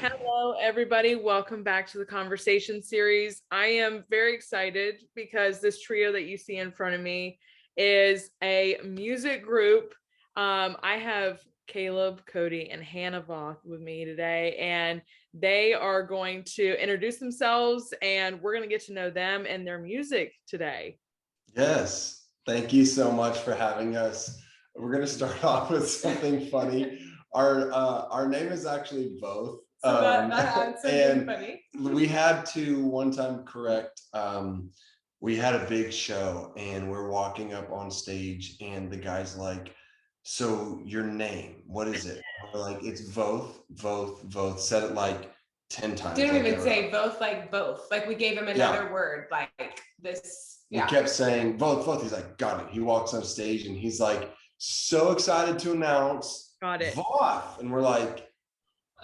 Hello, everybody. Welcome back to the conversation series. I am very excited because this trio that you see in front of me is a music group. I have Caleb, Cody, and Hannah Voth with me today, and they are going to introduce themselves, and we're going to get to know them and their music today. Yes, thank you so much for having us. We're going to start off with something funny. Our name is actually Voth. So that adds something funny. We had to one time correct. We had a big show and we're walking up on stage and the guy's like, "So your name, what is it?" We're like, "It's Voth, Voth, Voth." Said it like 10 times. Didn't even say both, like both. Like we gave him another word, like this. We kept saying Voth, Voth. He's like, "Got it." He walks on stage and he's like, so excited to announce, "Got it, Voth," and we're like,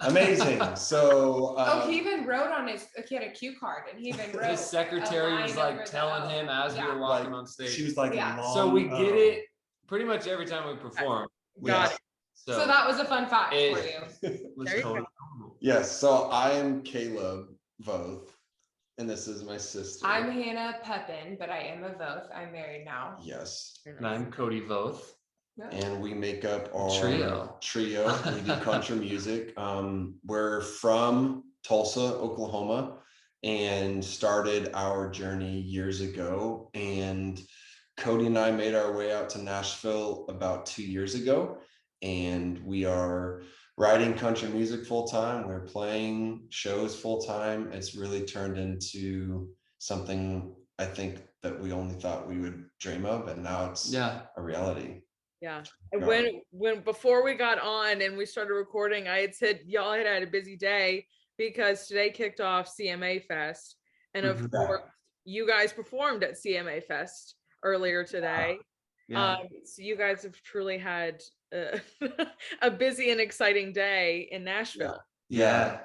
amazing. So he even wrote on his, he had a cue card and he even wrote. His secretary was like telling him as we were walking on stage. She was like, so we get it pretty much every time we perform. Got it. So that was a fun fact for you. Yes, so I am Caleb Voth, and this is my sister. I'm Hannah Pepin, but I am a Voth. I'm married now. Yes. And I'm Cody Voth. And we make up our trio. We do country music. We're from Tulsa, Oklahoma, and started our journey years ago. And Cody and I made our way out to Nashville about 2 years ago, and we are writing country music full time. We're playing shows full time. It's really turned into something I think that we only thought we would dream of, and now it's a reality. Yeah. And when before we got on and we started recording, I had said y'all had a busy day because today kicked off CMA Fest, and of course you guys performed at CMA Fest earlier today. So you guys have truly had a busy and exciting day in Nashville. Yeah,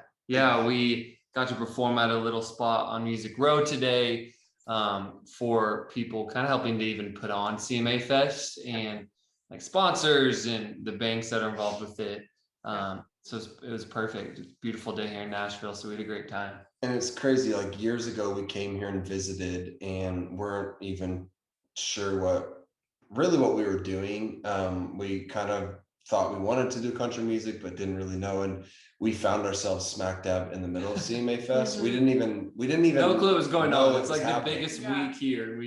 we got to perform at a little spot on Music Row today for people kind of helping to even put on CMA Fest and like sponsors and the banks that are involved with it. So it was perfect. It's a beautiful day here in Nashville, so we had a great time. And it's crazy, like years ago we came here and visited and weren't even sure what we were doing. We kind of thought we wanted to do country music but didn't really know, and we found ourselves smack dab in the middle of CMA Fest. We didn't even no clue what was going on. It's like happening. The biggest week here.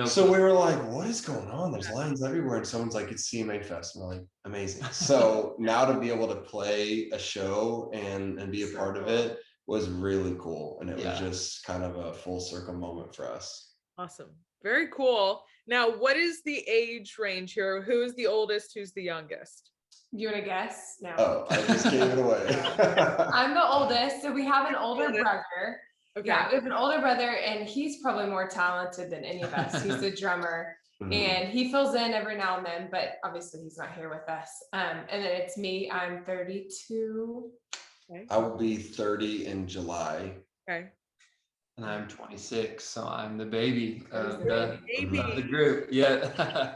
So we were like, what is going on? There's lines everywhere. And someone's like, it's CMA Fest. And we're like, amazing. So now to be able to play a show and be a part of it was really cool. And it was just kind of a full circle moment for us. Awesome. Very cool. Now, what is the age range here? Who is the oldest? Who's the youngest? You want to guess? No. Oh, I just gave it away. I'm the oldest. So we have an older brother. Okay. Yeah, we have an older brother, and he's probably more talented than any of us. He's the drummer, and he fills in every now and then, but obviously he's not here with us. And then it's me. I'm 32. Okay. I will be 30 in July. Okay. And I'm 26, so I'm the baby of the group. Yeah.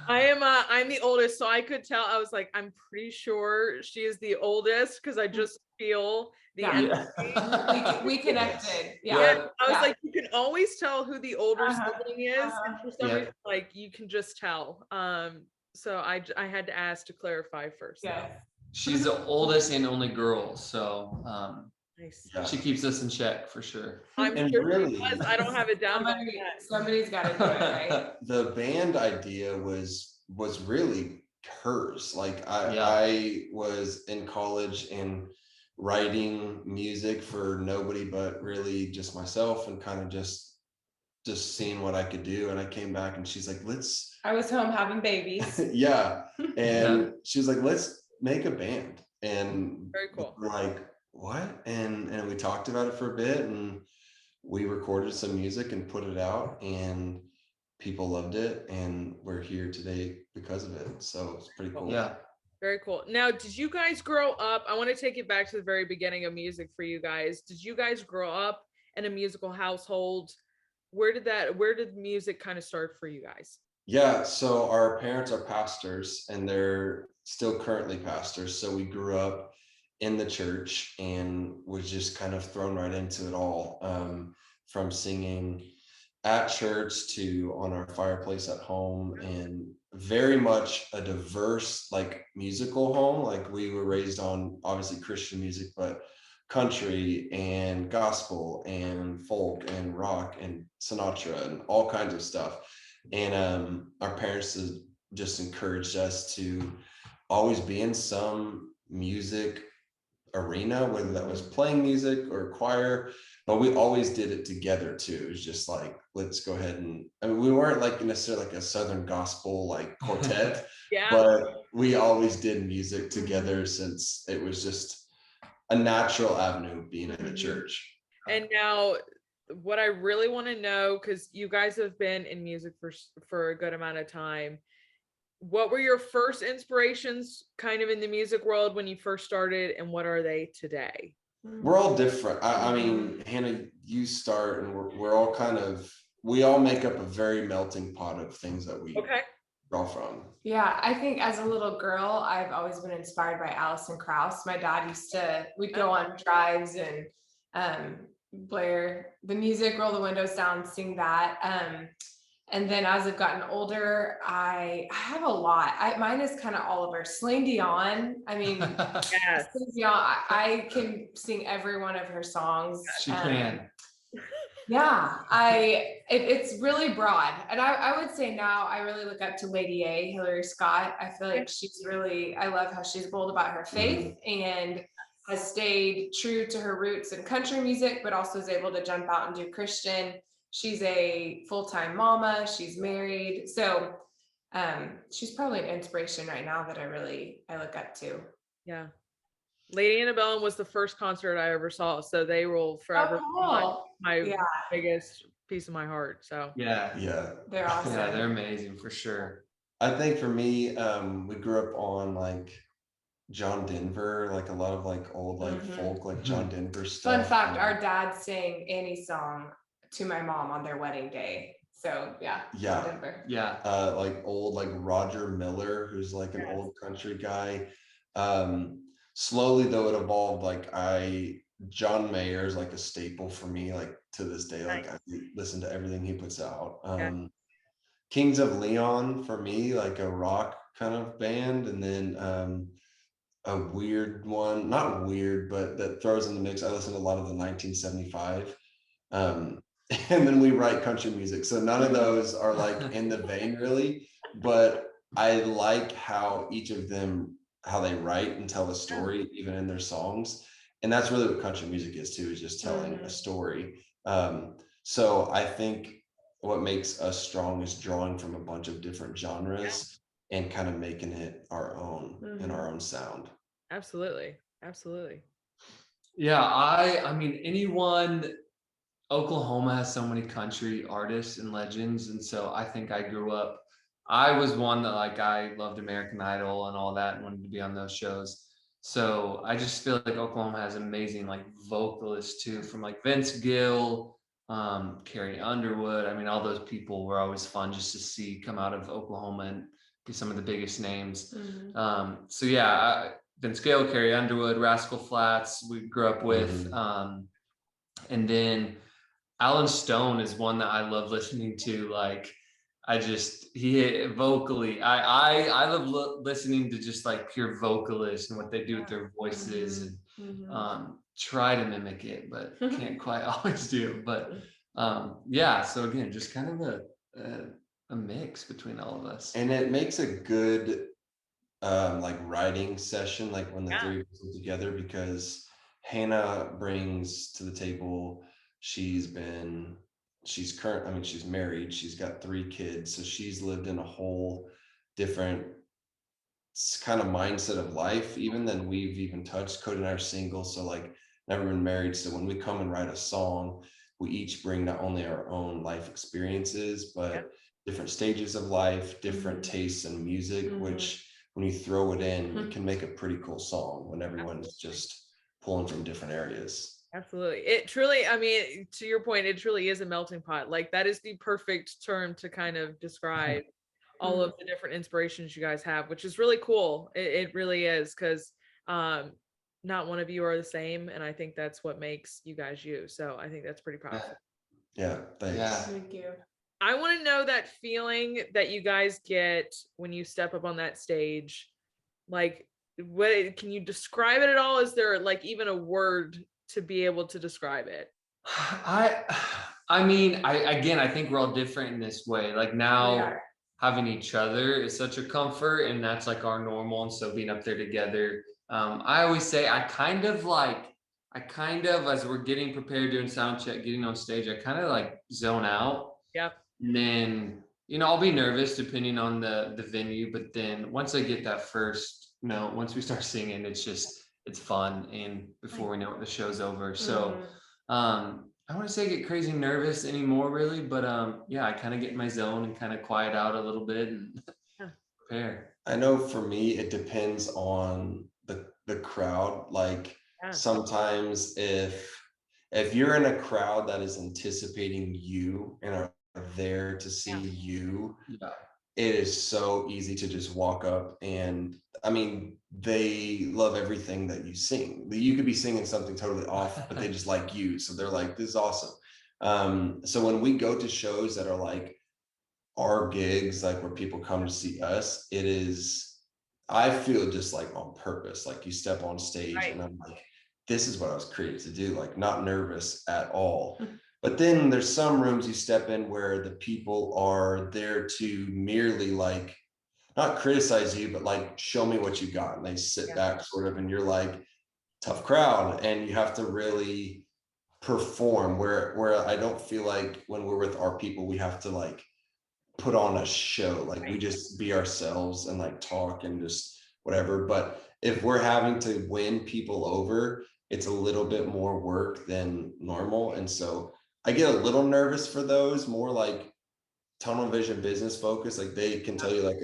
I'm the oldest, so I could tell. I was like, I'm pretty sure she is the oldest because I just feel the energy. We connected. I was like, you can always tell who the older sibling is, and for some reason, like you can just tell. So I had to ask to clarify first. Yeah. She's the oldest and only girl, so nice. She keeps us in check for sure. I'm sure really, she does. I don't have it down. Somebody's got to do it, right? The band idea was really hers. Like I was in college and writing music for nobody but really just myself, and kind of just seeing what I could do. And I came back and she's like, I was home having babies. And she was like, let's make a band. And very cool. We're like, what? And we talked about it for a bit, and we recorded some music and put it out, and people loved it, and we're here today because of it. So it's pretty cool. Yeah. Very cool. Now, did you guys grow up? I want to take it back to the very beginning of music for you guys. Did you guys grow up in a musical household? Where did music kind of start for you guys? Yeah, so our parents are pastors, and they're still currently pastors. So we grew up in the church and was just kind of thrown right into it all, from singing at church to on our fireplace at home, and very much a diverse like musical home. Like we were raised on obviously Christian music, but country and gospel and folk and rock and Sinatra and all kinds of stuff. And our parents just encouraged us to always be in some music arena, whether that was playing music or choir, but we always did it together too. It was just like, let's go ahead and, I mean, we weren't like necessarily like a Southern gospel like quartet, Yeah. but we always did music together since it was just a natural avenue of being in the church. And now what I really want to know, because you guys have been in music for a good amount of time, what were your first inspirations kind of in the music world when you first started, and what are they today? We're all different. I mean, Hannah, you start, and we're all kind of, we all make up a very melting pot of things that we draw from. Yeah, I think as a little girl, I've always been inspired by Alison Krauss. My dad we'd go on drives and blare the music, roll the windows down, sing that. And then as I've gotten older, I have a lot. Mine is kind of Oliver. Celine Dion. I mean, Yes. Celine Dion, I can sing every one of her songs. She can. Yeah, it's really broad. And I would say now I really look up to Lady A, Hillary Scott. I feel like I love how she's bold about her faith and has stayed true to her roots in country music, but also is able to jump out and do Christian. She's a full-time mama, she's married. So she's probably an inspiration right now that I look up to. Yeah. Lady Antebellum was the first concert I ever saw, so they will forever my biggest piece of my heart. So yeah, they're awesome. Yeah, they're amazing for sure. I think for me, we grew up on like John Denver, like a lot of like old like folk, like John Denver stuff. Fun fact, our dad sang Annie's song to my mom on their wedding day. So John Denver. Like old like Roger Miller, who's like an old country guy. Slowly though it evolved, like John Mayer is like a staple for me, like to this day. Like I listen to everything he puts out. Kings of Leon for me, like a rock kind of band, and then a weird one, not weird, but that throws in the mix. I listen to a lot of the 1975. And then we write country music. So none of those are like in the vein really, but I like how each of them, how they write and tell a story even in their songs. And that's really what country music is too, is just telling a story. So I think what makes us strong is drawing from a bunch of different genres and kind of making it our own and our own sound. Absolutely. Yeah, I mean Oklahoma has so many country artists and legends, and so I think I was one that like I loved American Idol and all that and wanted to be on those shows. So I just feel like Oklahoma has amazing like vocalists too, from like Vince Gill, Carrie Underwood. I mean, all those people were always fun just to see come out of Oklahoma and be some of the biggest names. So yeah, Vince Gill, Carrie Underwood, Rascal Flatts, we grew up with. And then Alan Stone is one that I love listening to. Like, he vocally, I love listening to just like pure vocalists and what they do with their voices and try to mimic it, but can't quite always do. But so again, just kind of a mix between all of us. And it makes a good like writing session, like when the three of us are together, because Hannah brings to the table, she's married, she's got 3 kids, so she's lived in a whole different kind of mindset of life even than we've even touched. Cody and I are single, so like never been married, so when we come and write a song, we each bring not only our own life experiences but different stages of life, different tastes in music, which when you throw it in, it can make a pretty cool song when everyone's just pulling from different areas. Absolutely. It truly, I mean, to your point, it truly is a melting pot. Like that is the perfect term to kind of describe all of the different inspirations you guys have, which is really cool. It really is, because not not one of you are the same, and I think that's what makes you guys you. So I think that's pretty powerful. Yeah, thanks. Yeah. Thank you. I want to know that feeling that you guys get when you step up on that stage. Like, what can you describe it at all? Is there like even a word to be able to describe it? I mean, I think we're all different in this way. Like We now are. having each other is such a comfort, and that's like our normal. And so being up there together, I always say I kind of as we're getting prepared doing sound check, getting on stage, I kind of like zone out. Yep. And then, I'll be nervous depending on the venue, but then once I get that first note, once we start singing, it's fun. And before we know it, the show's over. So, I wouldn't say get crazy nervous anymore really, but yeah, I kind of get in my zone and kind of quiet out a little bit and prepare. I know for me, it depends on the crowd. Like sometimes if you're in a crowd that is anticipating you and are there to see you, it is so easy to just walk up, and I mean, they love everything that you sing. You could be singing something totally off, but they just like you. So they're like, this is awesome. So when we go to shows that are like our gigs, like where people come to see us, I feel just like on purpose, like you step on stage and I'm like, this is what I was created to do, like not nervous at all. But then there's some rooms you step in where the people are there to merely like, not criticize you, but like show me what you got. And they sit back sort of, and you're like, tough crowd. And you have to really perform where I don't feel like when we're with our people, we have to like put on a show. Like we just be ourselves and like talk and just whatever. But if we're having to win people over, it's a little bit more work than normal. And so I get a little nervous for those, more like tunnel vision business focus. Like they can tell you like,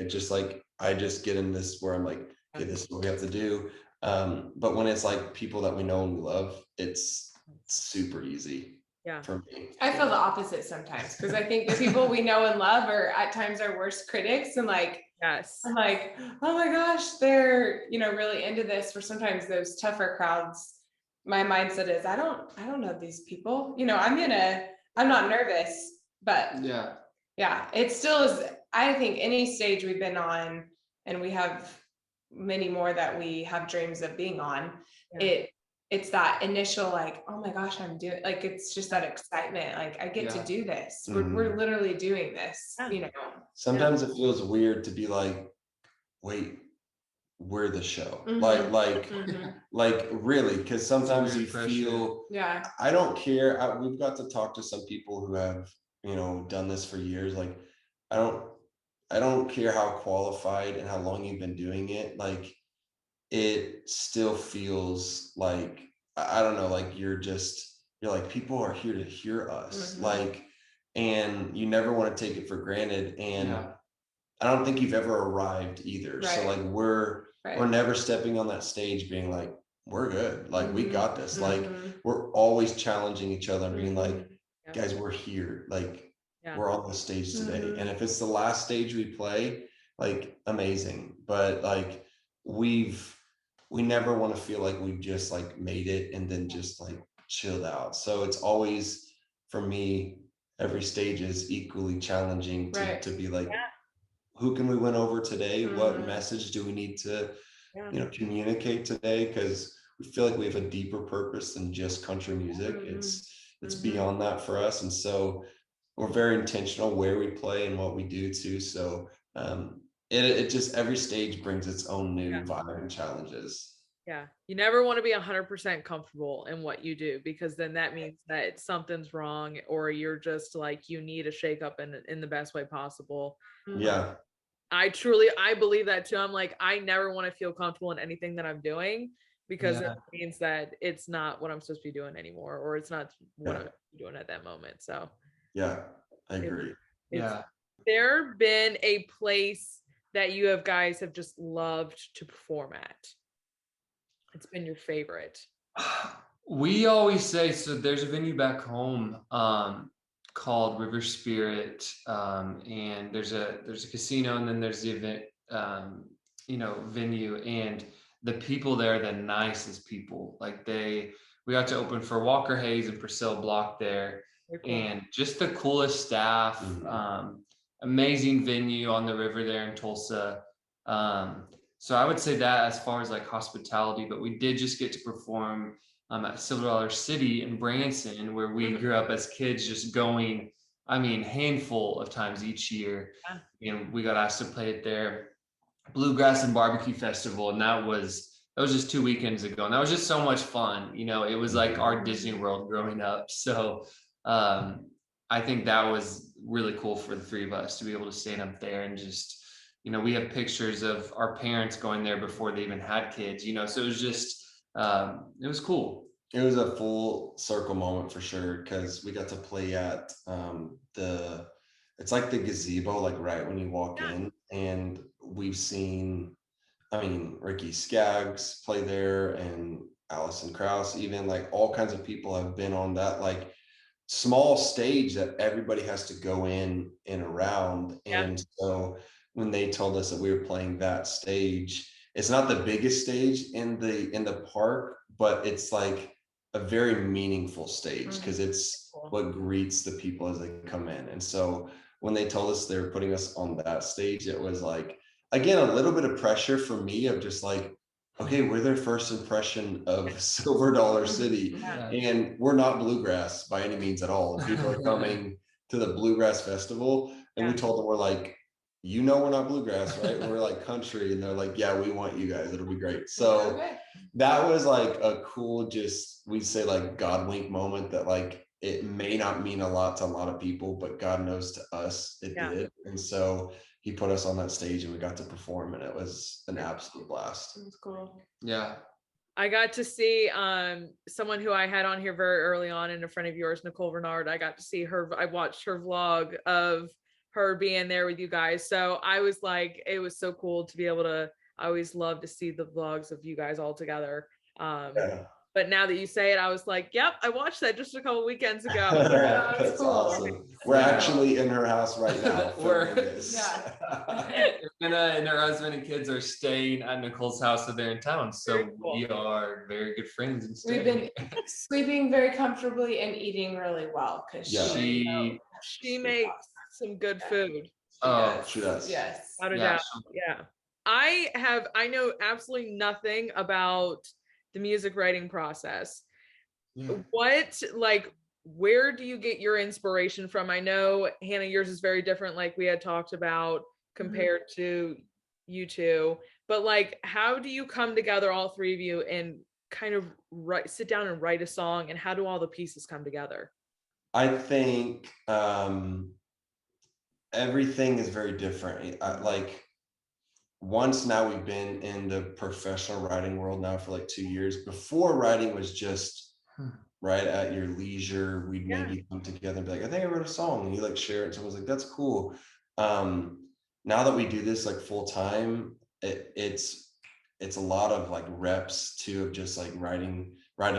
I just get in this where I'm like, okay, this is what we have to do. But when it's like people that we know and we love, it's super easy. Yeah. For me. I feel the opposite sometimes, because I think the people we know and love are at times our worst critics, and like, I'm like, oh my gosh, they're really into this. For sometimes those tougher crowds, my mindset is I don't know these people. I'm not nervous, but yeah, it still is. I think any stage we've been on, and we have many more that we have dreams of being on, it's that initial like, oh my gosh, I'm doing, like, it's just that excitement. Like I get to do this. We're literally doing this, Sometimes it feels weird to be like, wait, we're the show. Like really, because sometimes you feel, I don't care. We've got to talk to some people who have, done this for years. Like, I don't care how qualified and how long you've been doing it. Like, it still feels like, I don't know, like you're like, people are here to hear us. Like, and you never want to take it for granted. And I don't think you've ever arrived either. So like we're never stepping on that stage being like, we're good. Like we got this. Like we're always challenging each other and being like, guys, we're here. Like we're on the stage today. And if it's the last stage we play, like amazing. But like we never want to feel like we've just like made it and then just like chilled out. So it's always, for me, every stage is equally challenging to be like, who can we win over today? What message do we need to, communicate today? Because we feel like we have a deeper purpose than just country music. It's beyond that for us. And so we're very intentional where we play and what we do too. So it just, every stage brings its own new vibe and challenges. Yeah. You never want to be 100% comfortable in what you do, because then that means that something's wrong, or you're just like, you need a shake up in the best way possible. Yeah. I believe that too. I'm like, I never want to feel comfortable in anything that I'm doing, because it means that it's not what I'm supposed to be doing anymore, or it's not what I'm doing at that moment. So yeah, I agree. There been a place that you guys have just loved to perform at? It's been your favorite? We always say, so there's a venue back home called River Spirit, and there's a casino, and then there's the event venue, and the people there are the nicest people. Like we got to open for Walker Hayes and Priscilla Block there, Very cool. and just the coolest staff. Amazing venue on the river there in Tulsa. So I would say that as far as like hospitality, but we did just get to perform at Silver Dollar City in Branson, where we grew up as kids, just going, I mean, handful of times each year. And we got asked to play it there. Bluegrass and Barbecue Festival, and that was just 2 weekends ago, and that was just so much fun. You know, it was like our Disney World growing up. So I think that was really cool for the three of us to be able to stand up there and just, you know, we have pictures of our parents going there before they even had kids, you know, so it was just it was cool. It was a full circle moment for sure, because we got to play at it's like the gazebo, like right when you walk in, and we've seen, I mean, Ricky Skaggs play there, and Allison Krauss, even, like all kinds of people have been on that like small stage that everybody has to go in and around. And so when they told us that we were playing that stage, it's not the biggest stage in the park, but it's like a very meaningful stage, because it's what greets the people as they come in. And so when they told us they were putting us on that stage, it was like, again, a little bit of pressure for me of just like, okay, we're their first impression of Silver Dollar City, and we're not bluegrass by any means at all. And people are coming to the Bluegrass Festival, and we told them, we're like, you know, we're not bluegrass, right? We're like country. And they're like, yeah, we want you guys. It'll be great. So that was like a cool, just, we'd say like God wink moment, that like, it may not mean a lot to a lot of people, but God knows to us it did. And so he put us on that stage and we got to perform, and it was an absolute blast. It was cool. Yeah. I got to see someone who I had on here very early on in a friend of yours, Nicole Bernard. I got to see her. I watched her vlog of her being there with you guys. So I was like, it was so cool to be able to, I always love to see the vlogs of you guys all together. But now that you say it, I was like, yep, I watched that just a couple weekends ago. That's cool. Awesome. We're actually in her house right now. Anna and her husband and kids are staying at Nicole's house, so they're in town. So we are very good friends. And we've been sleeping very comfortably and eating really well, because she makes some good food. She does. Yes. Without a doubt. Yeah. I know absolutely nothing about the music writing process. Where do you get your inspiration from? I know, Hannah, yours is very different, like we had talked about, compared to you two, but like, how do you come together, all three of you, and kind of sit down and write a song, and how do all the pieces come together? I think everything is very different. Once now we've been in the professional writing world now for like 2 years. Before, writing was just right at your leisure. We'd maybe come together and be like, I think I wrote a song, and you like share it, and someone's like, that's cool. Now that we do this like full time, it's a lot of like reps too, of just like writing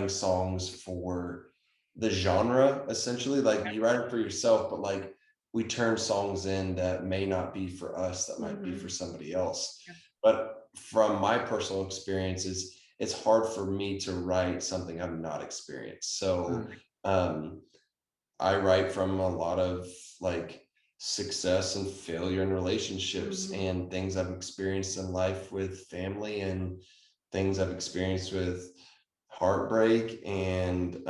songs for the genre, essentially. Like you write it for yourself, but like we turn songs in that may not be for us, that might be for somebody else. But from my personal experiences, it's hard for me to write something I've not experienced. So I write from a lot of like success and failure in relationships, and things I've experienced in life with family, and things I've experienced with heartbreak and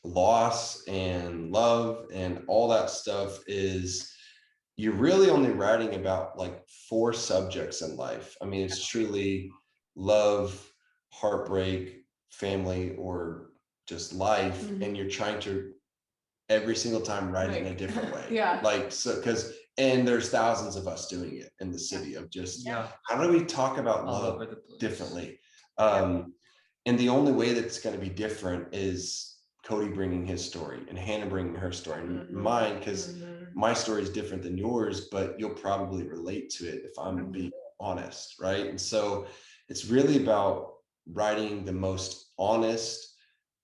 loss and love, and all that stuff. Is you're really only writing about like 4 subjects in life. I mean, it's truly love, heartbreak, family, or just life. And you're trying to every single time write it in a different way. Like, so, and there's thousands of us doing it in the city of just, how do we talk about love differently? And the only way that's going to be different is Cody bringing his story and Hannah bringing her story, and mine, because my story is different than yours, but you'll probably relate to it if I'm being honest, right? And so it's really about writing the most honest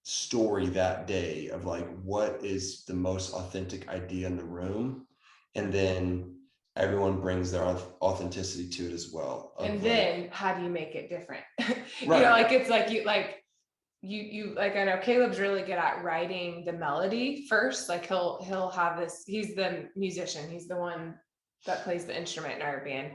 story that day of like, what is the most authentic idea in the room, and then everyone brings their authenticity to it as well. And then how do you make it different? You Right. know, like it's like you like, I know Caleb's really good at writing the melody first. Like he'll have this, he's the musician, he's the one that plays the instrument in our band.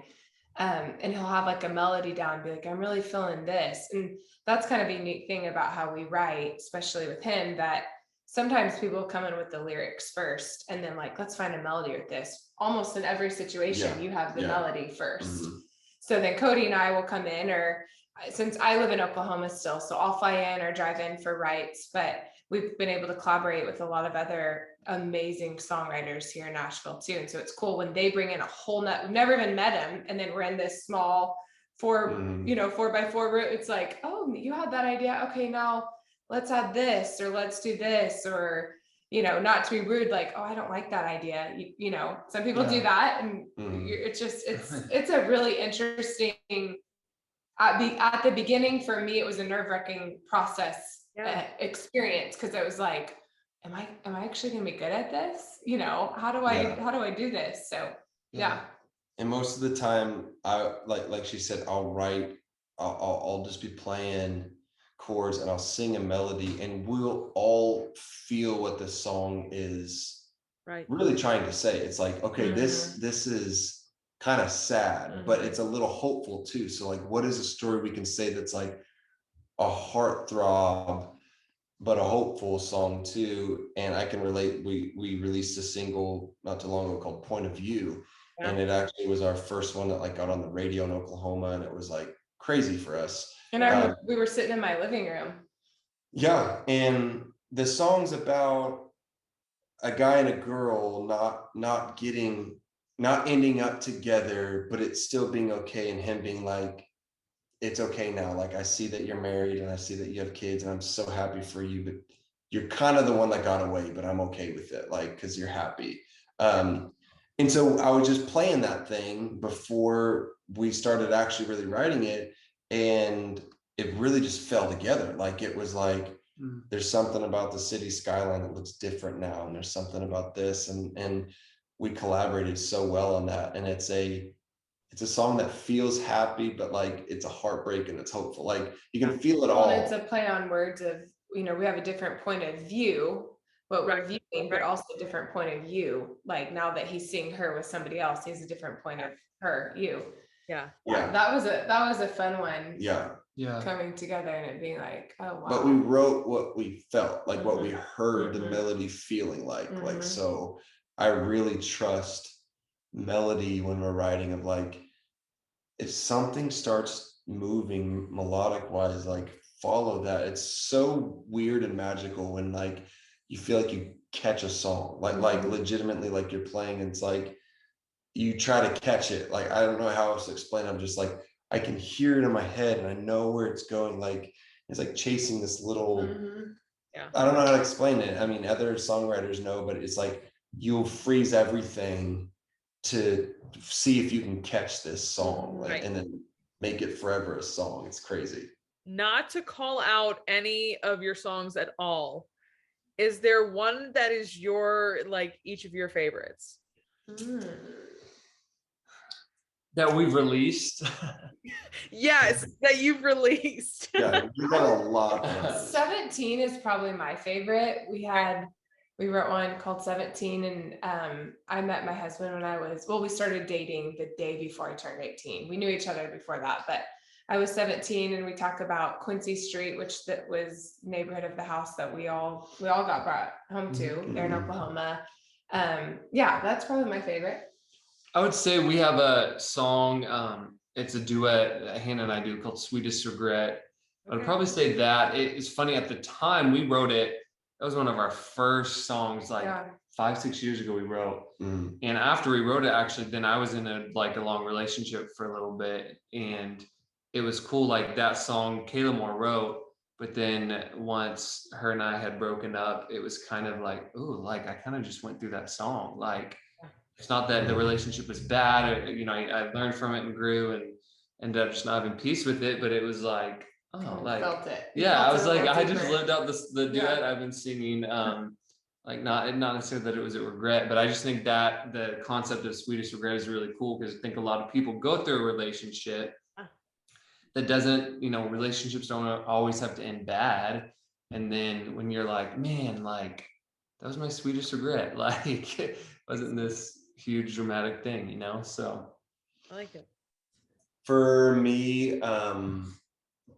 And he'll have like a melody down and be like, I'm really feeling this. And that's kind of a unique thing about how we write, especially with him, that sometimes people come in with the lyrics first and then like, let's find a melody with this. Almost in every situation, you have the melody first. So then Cody and I will come in, or since I live in Oklahoma still, so I'll fly in or drive in for writes, but we've been able to collaborate with a lot of other amazing songwriters here in Nashville too. And so it's cool when they bring in a whole we've never even met them. And then we're in this small 4x4 route. It's like, oh, you had that idea. Okay, now let's add this, or let's do this, or, not to be rude, like, oh, I don't like that idea. Some people do that. And it's just, it's a really interesting, at the beginning for me, it was a nerve-wracking process experience. Cause I was like, am I actually gonna be good at this? How do I do this? So, yeah. And most of the time I like she said, I'll just be playing chords and I'll sing a melody and we'll all feel what the song is really trying to say. It's like, okay, this is kind of sad, but it's a little hopeful too. So like, what is a story we can say that's like a heartthrob, but a hopeful song too? And I can relate. We released a single not too long ago called Point of View. And it actually was our first one that like got on the radio in Oklahoma, and it was like crazy for us. And I remember we were sitting in my living room. Yeah, and the song's about a guy and a girl not ending up together, but it's still being okay, and him being like, it's okay now. Like, I see that you're married and I see that you have kids and I'm so happy for you, but you're kind of the one that got away, but I'm okay with it. Like, cause you're happy. And so I was just playing that thing before we started actually really writing it. And it really just fell together. Like, it was like, there's something about the city skyline that looks different now. And there's something about this. And we collaborated so well on that. And it's a song that feels happy, but like it's a heartbreak and it's hopeful. Like, you can feel it all. And it's a play on words of, we have a different point of view, what we're viewing, but also a different point of view. Like, now that he's seeing her with somebody else, he has a different point of you. Yeah. That was a fun one. Yeah. Coming together and it being like, oh wow. But we wrote what we felt, like what we heard the melody feeling like. Like, so I really trust melody when we're writing, of like, if something starts moving melodic wise, like, follow that. It's so weird and magical when like you feel like you catch a song, like legitimately, like you're playing and it's like you try to catch it. Like, I don't know how else to explain. I'm just like, I can hear it in my head and I know where it's going. Like, it's like chasing this little, I don't know how to explain it. I mean, other songwriters know, but it's like you'll freeze everything to see if you can catch this song, like, and then make it forever a song. It's crazy. Not to call out any of your songs at all, is there one that is each of your favorites? That we've released? Yes, that you've released. Yeah, you got a lot. 17 is probably my favorite. We wrote one called 17, and I met my husband when we started dating the day before I turned 18. We knew each other before that, but I was 17, and we talk about Quincy Street, which that was neighborhood of the house that we all got brought home to there in Oklahoma. That's probably my favorite. I would say we have a song, it's a duet that Hannah and I do called Sweetest Regret. I would probably say that. It's funny, at the time we wrote it, that was one of our first songs, 5-6 years ago we wrote. And after we wrote it, actually, then I was in a long relationship for a little bit, and it was cool. Like, that song Kayla Moore wrote, but then once her and I had broken up, it was kind of like, ooh, like, I kind of just went through that song. Like, it's not that the relationship was bad, I learned from it and grew and ended up just not having peace with it, but it was like, oh, like, felt it. I was like, I just lived out the duet I've been singing. like not necessarily that it was a regret, but I just think that the concept of sweetest regret is really cool, because I think a lot of people go through a relationship that doesn't, relationships don't always have to end bad. And then when you're like, man, like that was my sweetest regret, like it wasn't this huge dramatic thing, so. I like it. For me,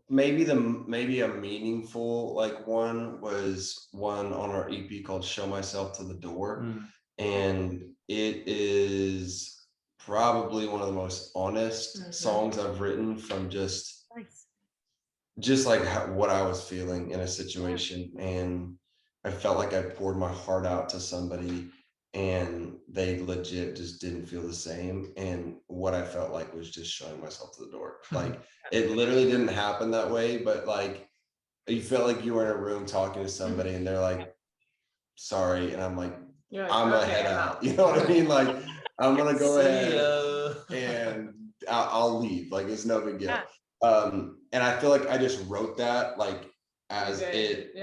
maybe a meaningful like one was one on our EP called Show Myself to the Door. And it is probably one of the most honest songs I've written, from just like what I was feeling in a situation. And I felt like I poured my heart out to somebody and they legit just didn't feel the same. And what I felt like was just showing myself to the door. Like it literally didn't happen that way, but like you felt like you were in a room talking to somebody and they're like, sorry. And I'm like, I'm gonna head out. You know what I mean? Like I'm gonna go ahead and I'll leave. Like it's no big deal. And I feel like I just wrote that like as it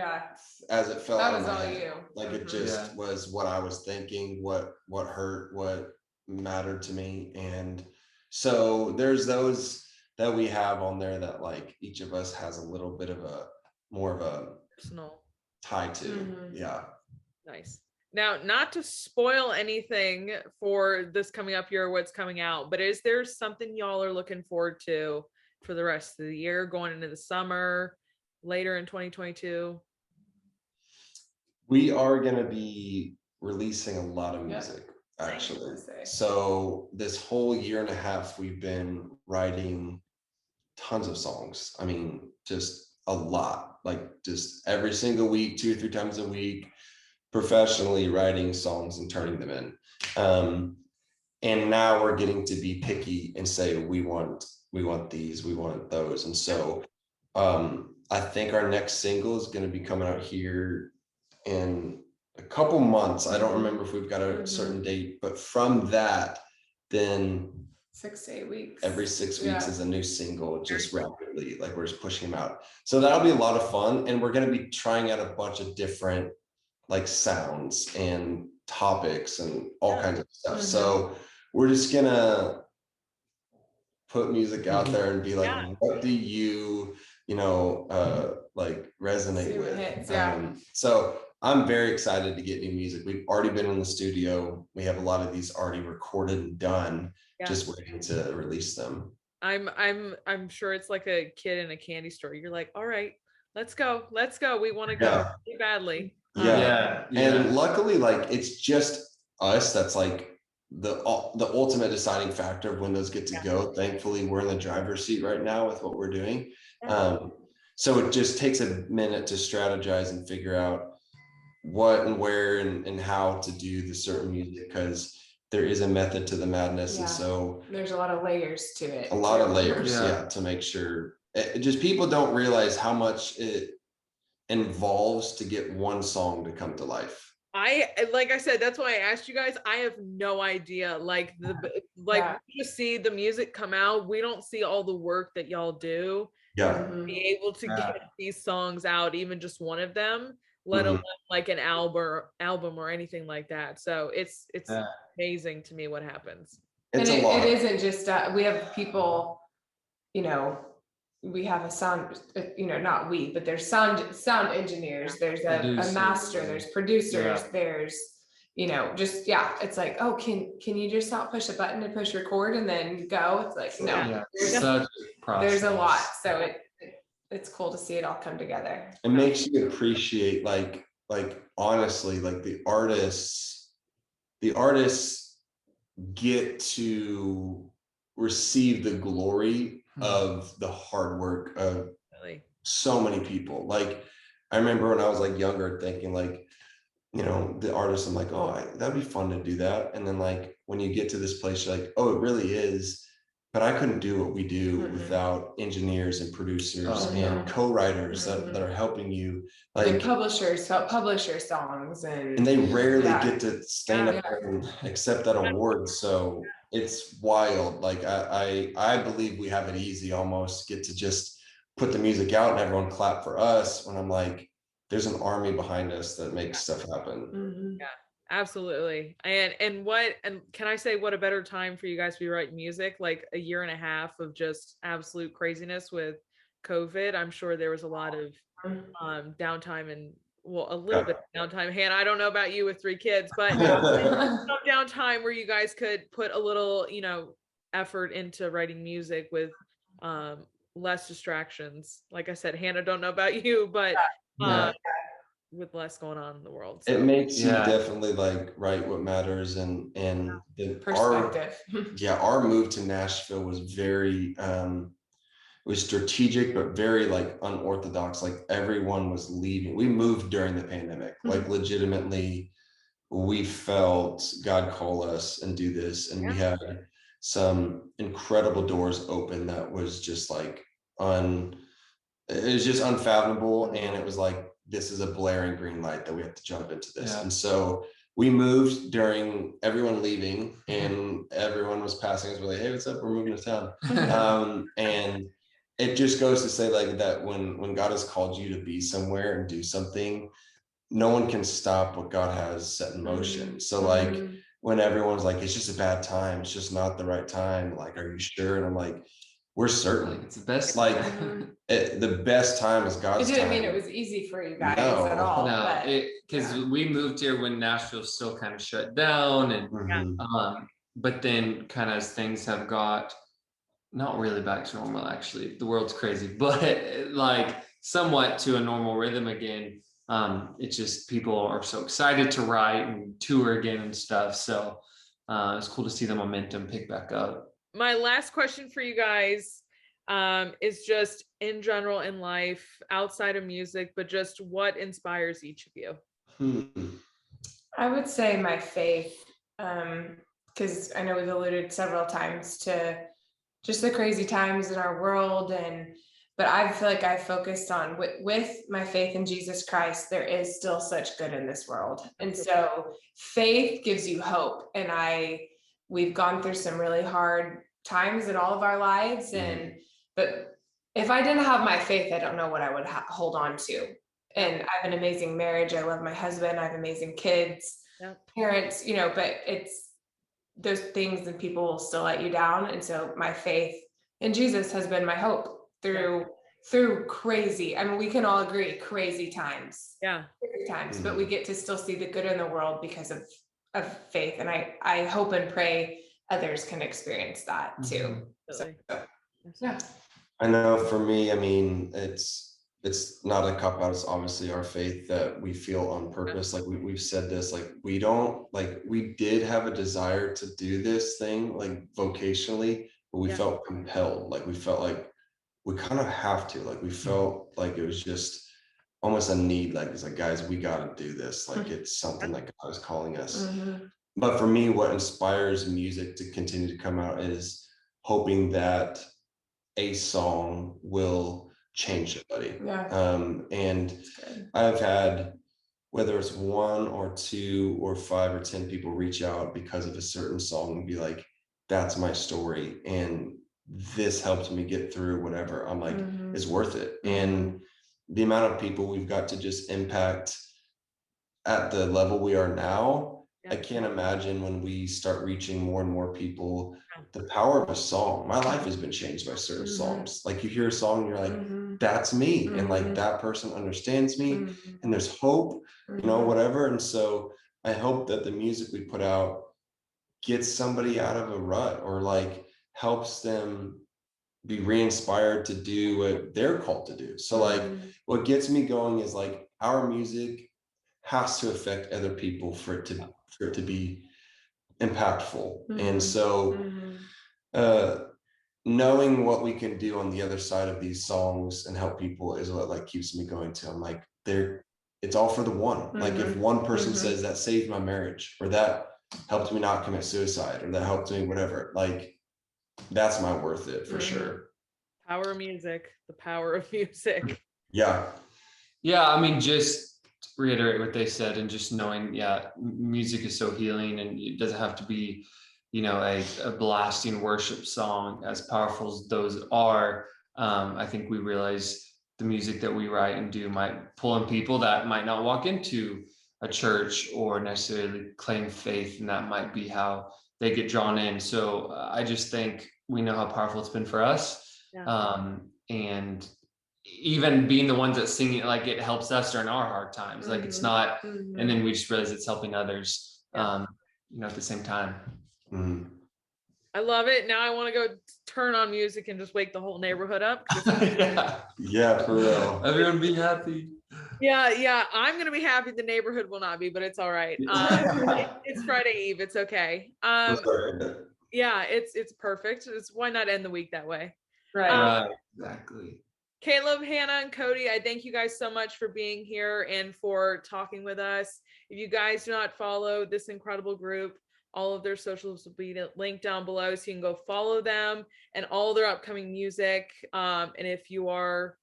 fell out of my head. Like it just was what I was thinking, what hurt, what mattered to me. And so there's those that we have on there that like each of us has a little bit of a more of a personal tie to. Yeah. Nice. Now, not to spoil anything for this coming up here, what's coming out, but is there something y'all are looking forward to for the rest of the year, going into the summer, later in 2022? We are going to be releasing a lot of music, actually. So this whole year and a half, we've been writing tons of songs. I mean, just a lot, like just every single week, 2 or 3 times a week, professionally writing songs and turning them in. And now we're getting to be picky and say, we want these, we want those. And so I think our next single is going to be coming out here in a couple months. I don't remember if we've got a certain date, but from that, then 6 to 8 weeks. Every 6 weeks is a new single, just rapidly, like we're just pushing them out. So that'll be a lot of fun. And we're going to be trying out a bunch of different like sounds and topics and all kinds of stuff. So we're just gonna put music out there and be like, what do you like resonate with? So I'm very excited to get new music. We've already been in the studio. We have a lot of these already recorded and done, just waiting to release them. I'm sure it's like a kid in a candy store. You're like, all right, let's go. We want to go really badly. And luckily, like it's just us that's like the ultimate deciding factor of when those get to go. Thankfully, we're in the driver's seat right now with what we're doing. So it just takes a minute to strategize and figure out what and where and how to do the certain music, because there is a method to the madness. And so there's a lot of layers to it. To make sure just people don't realize how much it involves to get one song to come to life. Like I said, that's why I asked you guys. I have no idea. Like we just see the music come out. We don't see all the work that y'all do. Be able to get these songs out, even just one of them, let alone like an album or anything like that. So it's amazing to me what happens. It isn't just we have people, we have a sound, not we, but there's sound engineers, there's a master, there's producers, there's, it's like, oh, can you just not push a button and push record and then go? It's like, no, there's a lot. So it's cool to see it all come together. It makes you appreciate like honestly, like the artists get to receive the glory of the hard work of so many people. Like I remember when I was like younger thinking like, the artist, I'm like, oh, that'd be fun to do that. And then like when you get to this place, you're like, oh, it really is. But I couldn't do what we do without engineers and producers and co-writers that are helping you. Like and publishers help publish your songs, and they rarely get to stand up and accept that award. So it's wild. Like I believe we have it easy, almost get to just put the music out and everyone clap for us, when I'm like, there's an army behind us that makes stuff happen. Mhm. Yeah, absolutely. And can I say what a better time for you guys to be writing music? Like a year and a half of just absolute craziness with COVID. I'm sure there was a lot of downtime and a little bit of downtime. Hannah, I don't know about you with 3 kids, but some downtime where you guys could put a little, effort into writing music with less distractions. Like I said, Hannah, don't know about you, but with less going on in the world. So. It makes you definitely like write what matters, and perspective. Our move to Nashville was very it was strategic, but very like unorthodox. Like everyone was leaving. We moved during the pandemic. Like legitimately, we felt God call us and do this, and we had some incredible doors open that was just like it was just unfathomable, and it was like, this is a blaring green light that we have to jump into this. And so we moved during everyone leaving, and everyone was passing us. We're like, hey, what's up? We're moving to town. And it just goes to say like that when God has called you to be somewhere and do something, no one can stop what God has set in motion. So like when everyone's like, it's just a bad time, it's just not the right time, like, are you sure? And I'm like, we're certain it's the best. Like the best time is God's time. It didn't mean it was easy for you guys at all. No, because we moved here when Nashville still kind of shut down, and but then kind of as things have got not really back to normal, actually, the world's crazy, but like somewhat to a normal rhythm again. It's just people are so excited to write and tour again and stuff. So it's cool to see the momentum pick back up. My last question for you guys is just in general in life, outside of music, but just what inspires each of you? I would say my faith, because I know we've alluded several times to just the crazy times in our world, but I feel like I focused on with my faith in Jesus Christ, there is still such good in this world. And so faith gives you hope. And we've gone through some really hard times in all of our lives. But if I didn't have my faith, I don't know what I would hold on to. And I have an amazing marriage. I love my husband. I have amazing kids, parents, but it's those things and people will still let you down. And so my faith in Jesus has been my hope through crazy. I mean, we can all agree, crazy times. Crazy times, but we get to still see the good in the world because of faith. And I hope and pray others can experience that too. So, I know for me, I mean, it's not a cop out. It's obviously our faith that we feel on purpose. Like we've said this, like we did have a desire to do this thing like vocationally, but we felt compelled. Like we felt like we kind of have to, like we felt like it was just almost a need. Like it's like, guys, we got to do this. Like it's something that God is calling us. But for me, what inspires music to continue to come out is hoping that a song will change somebody. And I've had, whether it's 1 or 2 or 5 or 10 people reach out because of a certain song and be like, that's my story, and this helped me get through whatever. I'm like, it's worth it. And the amount of people we've got to just impact at the level we are now, I can't imagine when we start reaching more and more people, the power of a song. My life has been changed by certain songs. Like you hear a song and you're like, that's me. And like that person understands me, and there's hope, whatever. And so I hope that the music we put out gets somebody out of a rut, or like helps them be re-inspired to do what they're called to do. So like what gets me going is like our music has to affect other people for it to be impactful. And so knowing what we can do on the other side of these songs and help people is what like keeps me going too. I'm like, it's all for the one. Like if one person says that saved my marriage, or that helped me not commit suicide, or that helped me whatever, like that's my worth it for sure. Power of music, the power of music. Yeah, I mean, just reiterate what they said, and just knowing, music is so healing, and it doesn't have to be, a blasting worship song, as powerful as those are. I think we realize the music that we write and do might pull in people that might not walk into a church or necessarily claim faith, and that might be how they get drawn in. So I just think we know how powerful it's been for us. Yeah. And even being the ones that sing it, like it helps us during our hard times. Like it's not, and then we just realize it's helping others, at the same time. I love it. Now I want to go turn on music and just wake the whole neighborhood up. Yeah, for real. Everyone be happy. Yeah. I'm gonna be happy. The neighborhood will not be, but it's all right. It's Friday Eve. It's okay. Yeah, it's perfect. Why not end the week that way? Right. Exactly. Caleb, Hannah, and Cody, I thank you guys so much for being here and for talking with us. If you guys do not follow this incredible group, all of their socials will be linked down below, so you can go follow them and all their upcoming music. And if you are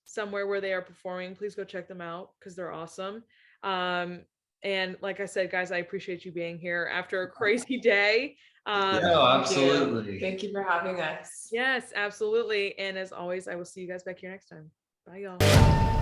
somewhere where they are performing, please go check them out because they're awesome. And like I said, guys, I appreciate you being here after a crazy day. Absolutely. Thank you for having us. Yes, absolutely. And as always, I will see you guys back here next time. Bye, y'all.